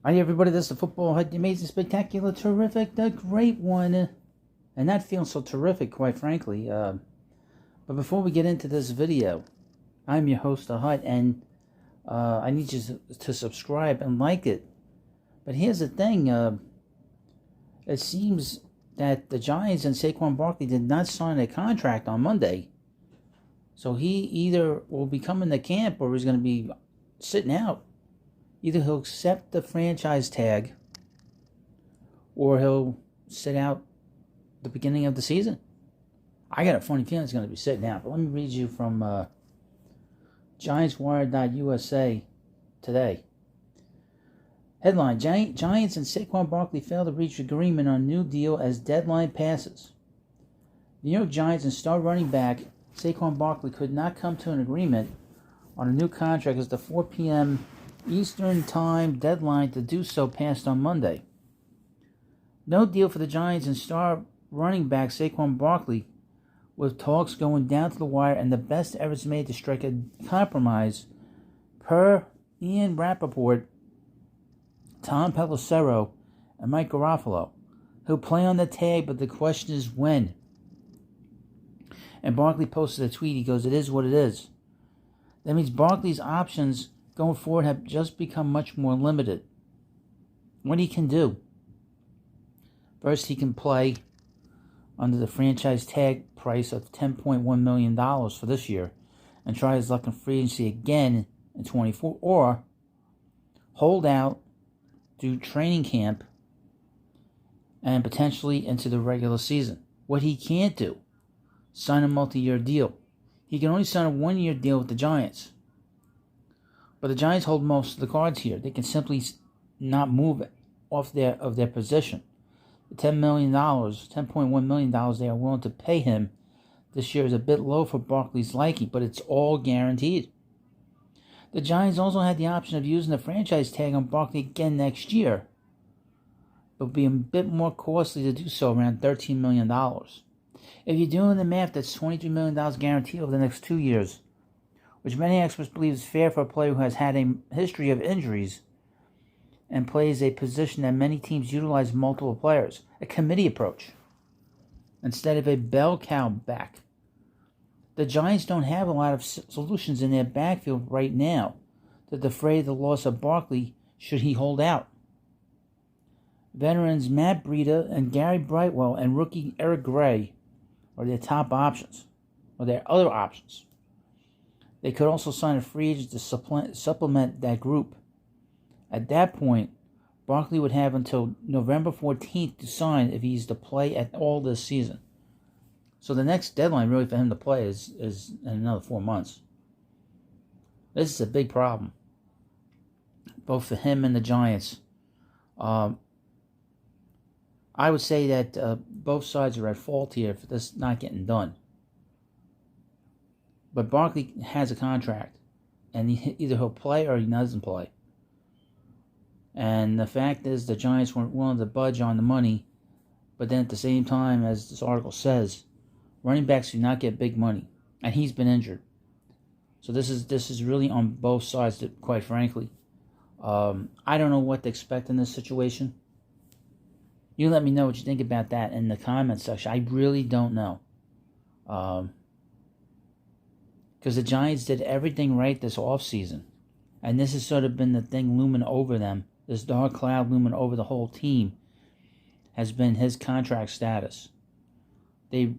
Hi, everybody. This is the football hype, the amazing, spectacular, terrific, the great one. And not feeling so terrific, quite frankly. But before we get into this video, I'm your host, The Hut, and I need you to subscribe and like it. But here's the thing. It seems that the Giants and Saquon Barkley did not sign a contract on Monday. So he either will be coming to camp or he's going to be sitting out. Either he'll accept the franchise tag or he'll sit out the beginning of the season. I got a funny feeling he's going to be sitting out. But let me read you from GiantsWire.USA today. Headline, Giants and Saquon Barkley failed to reach agreement on new deal as deadline passes. New York Giants and star running back Saquon Barkley could not come to an agreement on a new contract as the 4 p.m. Eastern Time deadline to do so passed on Monday. No deal for the Giants and star running back Saquon Barkley, with talks going down to the wire and the best efforts made to strike a compromise, per Ian Rappaport, Tom Pelissero, and Mike Garofalo, who play on the tag, but the question is when. And Barkley posted a tweet. He goes, "It is what it is." That means Barkley's options going forward have just become much more limited. What he can do. First, he can play under the franchise tag price of $10.1 million for this year and try his luck in free agency again in 24, or hold out, do training camp, and potentially into the regular season. What he can't do, sign a multi-year deal. He can only sign a one-year deal with the Giants. But the Giants hold most of the cards here. They can simply not move off of their position. The $10.1 million they are willing to pay him this year is a bit low for Barkley's liking, but it's all guaranteed. The Giants also had the option of using the franchise tag on Barkley again next year, but it would be a bit more costly to do so, around $13 million. If you're doing the math, that's $23 million guaranteed over the next 2 years, which many experts believe is fair for a player who has had a history of injuries and plays a position that many teams utilize multiple players, a committee approach, instead of a bell cow back. The Giants don't have a lot of solutions in their backfield right now to defray the loss of Barkley should he hold out. Veterans Matt Breida and Gary Brightwell and rookie Eric Gray are their top options, or their other options. They could also sign a free agent to supplement that group. At that point, Barkley would have until November 14th to sign if he's to play at all this season. So the next deadline really for him to play is in another 4 months. This is a big problem, both for him and the Giants. I would say that both sides are at fault here for this not getting done. But Barkley has a contract, and either he'll play or he doesn't play. And the fact is the Giants weren't willing to budge on the money, but then at the same time, as this article says, running backs do not get big money, and he's been injured. So this is really on both sides, quite frankly. I don't know what to expect in this situation. You let me know what you think about that in the comments section. I really don't know. Because the Giants did everything right this offseason. And this has sort of been the thing looming over them. This dark cloud looming over the whole team has been his contract status. They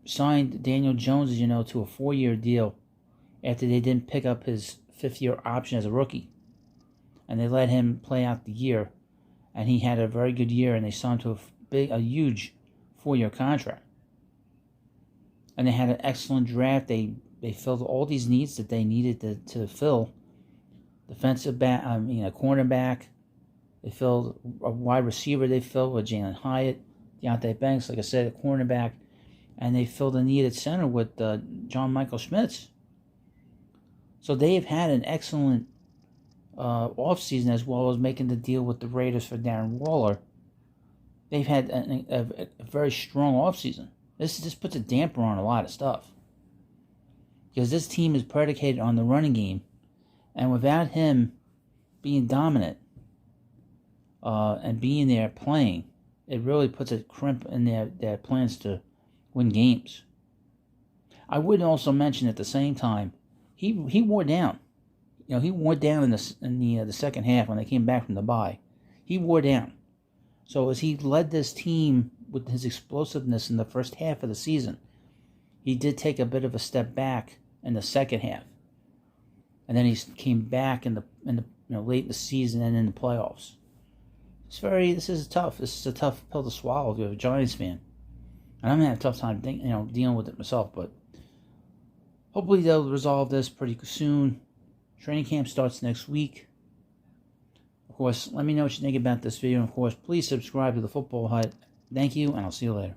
signed Daniel Jones, as you know, to a 4-year deal after they didn't pick up his 5th-year option as a rookie. And they let him play out the year. And he had a very good year, and they signed him to a huge 4-year contract. And they had an excellent draft. They filled all these needs that they needed to fill. Defensive back, a cornerback. They filled a wide receiver. They filled with Jalen Hyatt, Deontay Banks, like I said, a cornerback. And they filled a need at center with John Michael Schmitz. So they've had an excellent offseason, as well as making the deal with the Raiders for Darren Waller. They've had a very strong offseason. This puts a damper on a lot of stuff. Because this team is predicated on the running game. And without him being dominant, and being there playing, it really puts a crimp in their plans to win games. I would also mention at the same time, he wore down. He wore down in the second half when they came back from the bye. He wore down. So as he led this team with his explosiveness in the first half of the season, he did take a bit of a step back in the second half, and then he came back in the late in the season and in the playoffs. This is a tough pill to swallow if you're a Giants fan, and I'm gonna have a tough time dealing with it myself. But hopefully they'll resolve this pretty soon. Training camp starts next week. Of course, let me know what you think about this video. And of course, please subscribe to the Football Hut. Thank you, and I'll see you later.